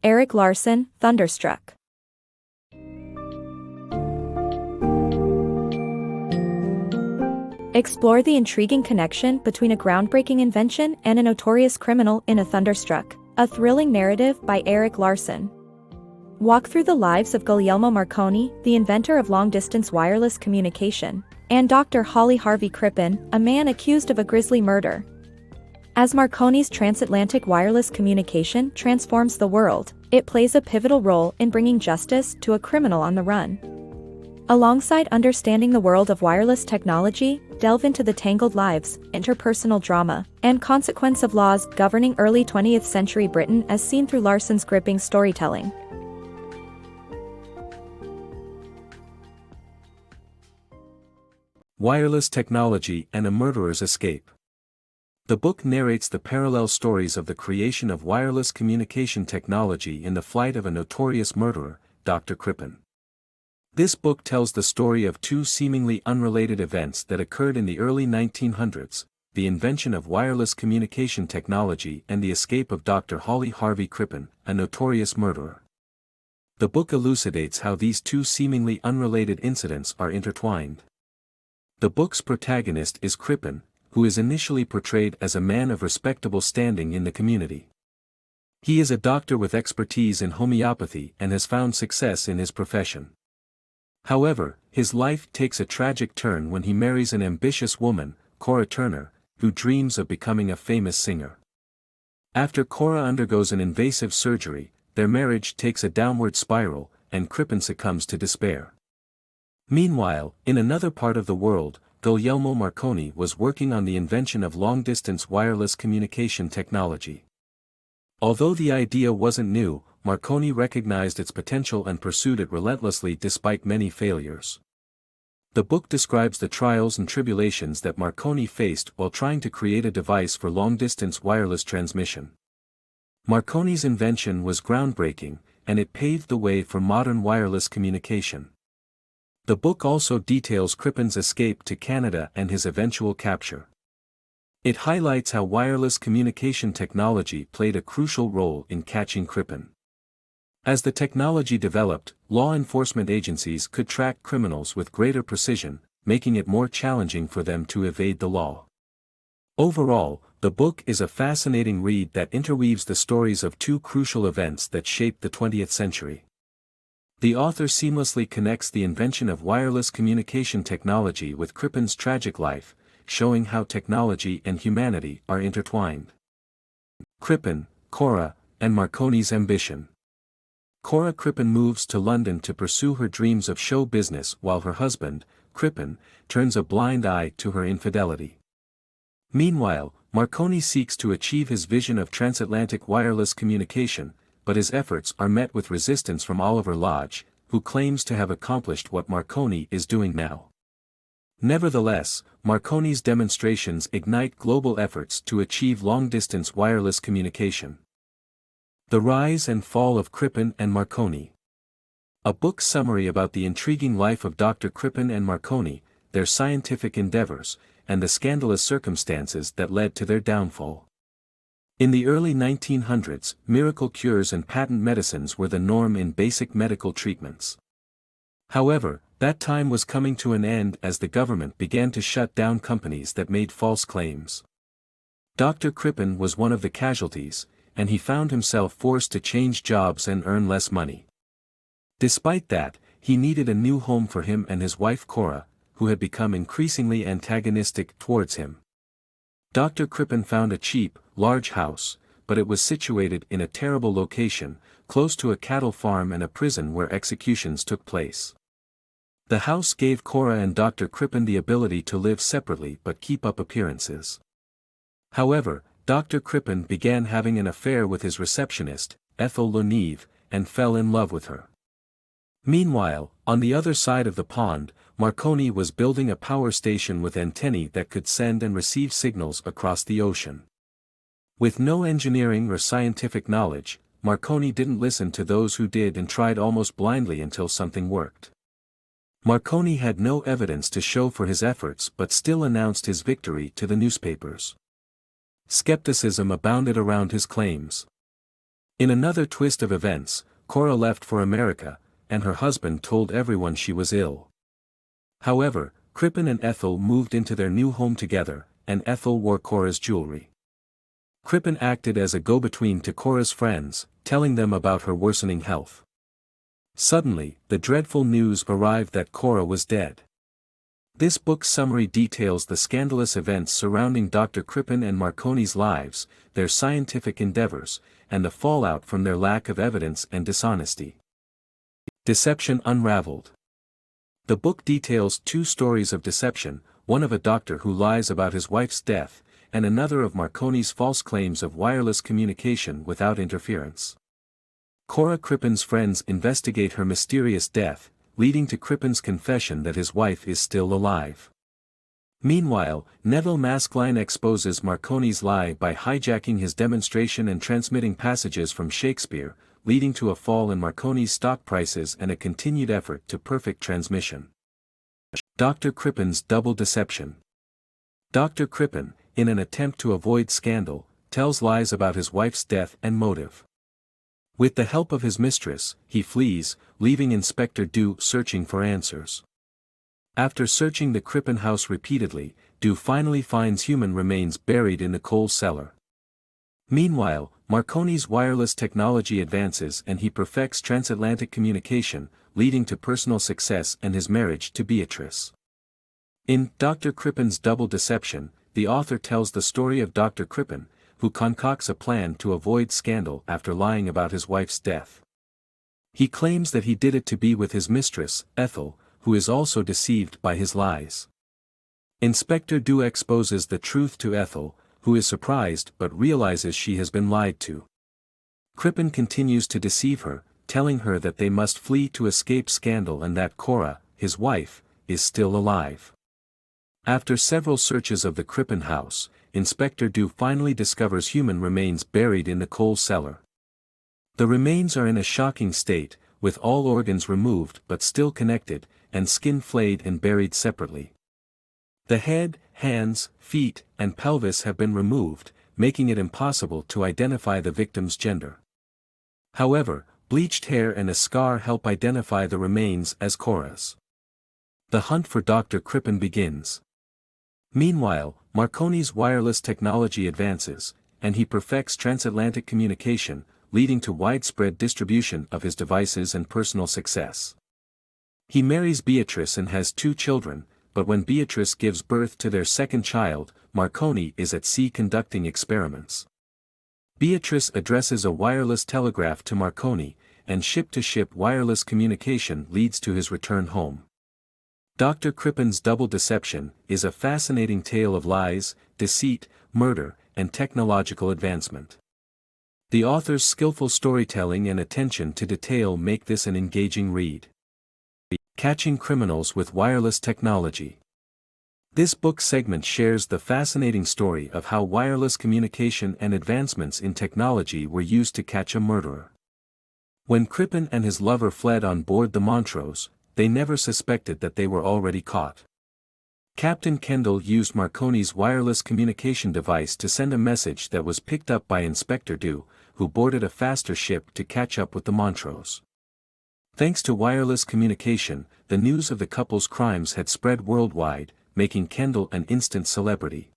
Erik Larson, Thunderstruck. Explore the intriguing connection between a groundbreaking invention and a notorious criminal in Thunderstruck, a thrilling narrative by Erik Larson. Walk through the lives of Guglielmo Marconi, the inventor of long-distance wireless communication, and Dr. Holly Harvey Crippen, a man accused of a grisly murder. As Marconi's transatlantic wireless communication transforms the world, it plays a pivotal role in bringing justice to a criminal on the run. Alongside understanding the world of wireless technology, delve into the tangled lives, interpersonal drama, and consequence of laws governing early 20th century Britain as seen through Larson's gripping storytelling. Wireless Technology and a Murderer's Escape. The book narrates the parallel stories of the creation of wireless communication technology in the flight of a notorious murderer, Dr. Crippen. This book tells the story of two seemingly unrelated events that occurred in the early 1900s, the invention of wireless communication technology and the escape of Dr. Holly Harvey Crippen, a notorious murderer. The book elucidates how these two seemingly unrelated incidents are intertwined. The book's protagonist is Crippen, who is initially portrayed as a man of respectable standing in the community. He is a doctor with expertise in homeopathy and has found success in his profession. However, his life takes a tragic turn when he marries an ambitious woman, Cora Turner, who dreams of becoming a famous singer. After Cora undergoes an invasive surgery, their marriage takes a downward spiral, and Crippen succumbs to despair. Meanwhile, in another part of the world, Guglielmo Marconi was working on the invention of long-distance wireless communication technology. Although the idea wasn't new, Marconi recognized its potential and pursued it relentlessly despite many failures. The book describes the trials and tribulations that Marconi faced while trying to create a device for long-distance wireless transmission. Marconi's invention was groundbreaking, and it paved the way for modern wireless communication. The book also details Crippen's escape to Canada and his eventual capture. It highlights how wireless communication technology played a crucial role in catching Crippen. As the technology developed, law enforcement agencies could track criminals with greater precision, making it more challenging for them to evade the law. Overall, the book is a fascinating read that interweaves the stories of two crucial events that shaped the 20th century. The author seamlessly connects the invention of wireless communication technology with Crippen's tragic life, showing how technology and humanity are intertwined. Crippen, Cora, and Marconi's ambition. Cora Crippen moves to London to pursue her dreams of show business while her husband, Crippen, turns a blind eye to her infidelity. Meanwhile, Marconi seeks to achieve his vision of transatlantic wireless communication, but his efforts are met with resistance from Oliver Lodge, who claims to have accomplished what Marconi is doing now. Nevertheless, Marconi's demonstrations ignite global efforts to achieve long-distance wireless communication. The Rise and Fall of Crippen and Marconi. A book summary about the intriguing life of Dr. Crippen and Marconi, their scientific endeavors, and the scandalous circumstances that led to their downfall. In the early 1900s, miracle cures and patent medicines were the norm in basic medical treatments. However, that time was coming to an end as the government began to shut down companies that made false claims. Dr. Crippen was one of the casualties, and he found himself forced to change jobs and earn less money. Despite that, he needed a new home for him and his wife Cora, who had become increasingly antagonistic towards him. Dr. Crippen found a cheap, large house, but it was situated in a terrible location, close to a cattle farm and a prison where executions took place. The house gave Cora and Dr. Crippen the ability to live separately but keep up appearances. However, Dr. Crippen began having an affair with his receptionist, Ethel Leneve, and fell in love with her. Meanwhile, on the other side of the pond, Marconi was building a power station with antennae that could send and receive signals across the ocean. With no engineering or scientific knowledge, Marconi didn't listen to those who did and tried almost blindly until something worked. Marconi had no evidence to show for his efforts but still announced his victory to the newspapers. Skepticism abounded around his claims. In another twist of events, Cora left for America, and her husband told everyone she was ill. However, Crippen and Ethel moved into their new home together, and Ethel wore Cora's jewelry. Crippen acted as a go-between to Cora's friends, telling them about her worsening health. Suddenly, the dreadful news arrived that Cora was dead. This book's summary details the scandalous events surrounding Dr. Crippen and Marconi's lives, their scientific endeavors, and the fallout from their lack of evidence and dishonesty. Deception Unraveled. The book details two stories of deception, one of a doctor who lies about his wife's death, and another of Marconi's false claims of wireless communication without interference. Cora Crippen's friends investigate her mysterious death, leading to Crippen's confession that his wife is still alive. Meanwhile, Neville Maskelyne exposes Marconi's lie by hijacking his demonstration and transmitting passages from Shakespeare, leading to a fall in Marconi's stock prices and a continued effort to perfect transmission. Dr. Crippen's double deception. Dr. Crippen, in an attempt to avoid scandal, tells lies about his wife's death and motive. With the help of his mistress, he flees, leaving Inspector Dew searching for answers. After searching the Crippen house repeatedly, Dew finally finds human remains buried in the coal cellar. Meanwhile, Marconi's wireless technology advances and he perfects transatlantic communication, leading to personal success and his marriage to Beatrice. In Dr. Crippen's Double Deception, the author tells the story of Dr. Crippen, who concocts a plan to avoid scandal after lying about his wife's death. He claims that he did it to be with his mistress, Ethel, who is also deceived by his lies. Inspector Dew exposes the truth to Ethel, who is surprised but realizes she has been lied to. Crippen continues to deceive her, telling her that they must flee to escape scandal and that Cora, his wife, is still alive. After several searches of the Crippen house, Inspector Dew finally discovers human remains buried in the coal cellar. The remains are in a shocking state, with all organs removed but still connected, and skin flayed and buried separately. The head, hands, feet, and pelvis have been removed, making it impossible to identify the victim's gender. However, bleached hair and a scar help identify the remains as Cora's. The hunt for Dr. Crippen begins. Meanwhile, Marconi's wireless technology advances, and he perfects transatlantic communication, leading to widespread distribution of his devices and personal success. He marries Beatrice and has 2 children, but when Beatrice gives birth to their second child, Marconi is at sea conducting experiments. Beatrice addresses a wireless telegraph to Marconi, and ship-to-ship wireless communication leads to his return home. Dr. Crippen's Double Deception is a fascinating tale of lies, deceit, murder, and technological advancement. The author's skillful storytelling and attention to detail make this an engaging read. Catching Criminals with Wireless Technology. This book segment shares the fascinating story of how wireless communication and advancements in technology were used to catch a murderer. When Crippen and his lover fled on board the Montrose, they never suspected that they were already caught. Captain Kendall used Marconi's wireless communication device to send a message that was picked up by Inspector Dew, who boarded a faster ship to catch up with the Montrose. Thanks to wireless communication, the news of the couple's crimes had spread worldwide, making Kendall an instant celebrity.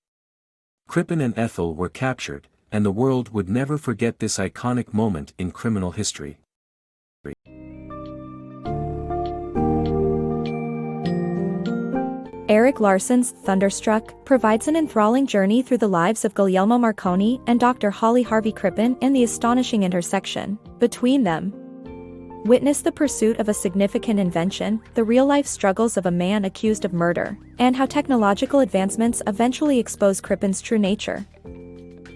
Crippen and Ethel were captured, and the world would never forget this iconic moment in criminal history. Erik Larson's Thunderstruck provides an enthralling journey through the lives of Guglielmo Marconi and Dr. Holly Harvey Crippen and the astonishing intersection between them. Witness the pursuit of a significant invention, the real-life struggles of a man accused of murder, and how technological advancements eventually expose Crippen's true nature.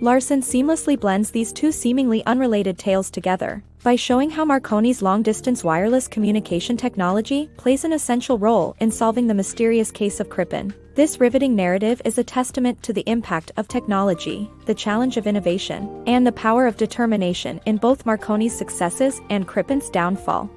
Larson seamlessly blends these two seemingly unrelated tales together, by showing how Marconi's long-distance wireless communication technology plays an essential role in solving the mysterious case of Crippen. This riveting narrative is a testament to the impact of technology, the challenge of innovation, and the power of determination in both Marconi's successes and Crippen's downfall.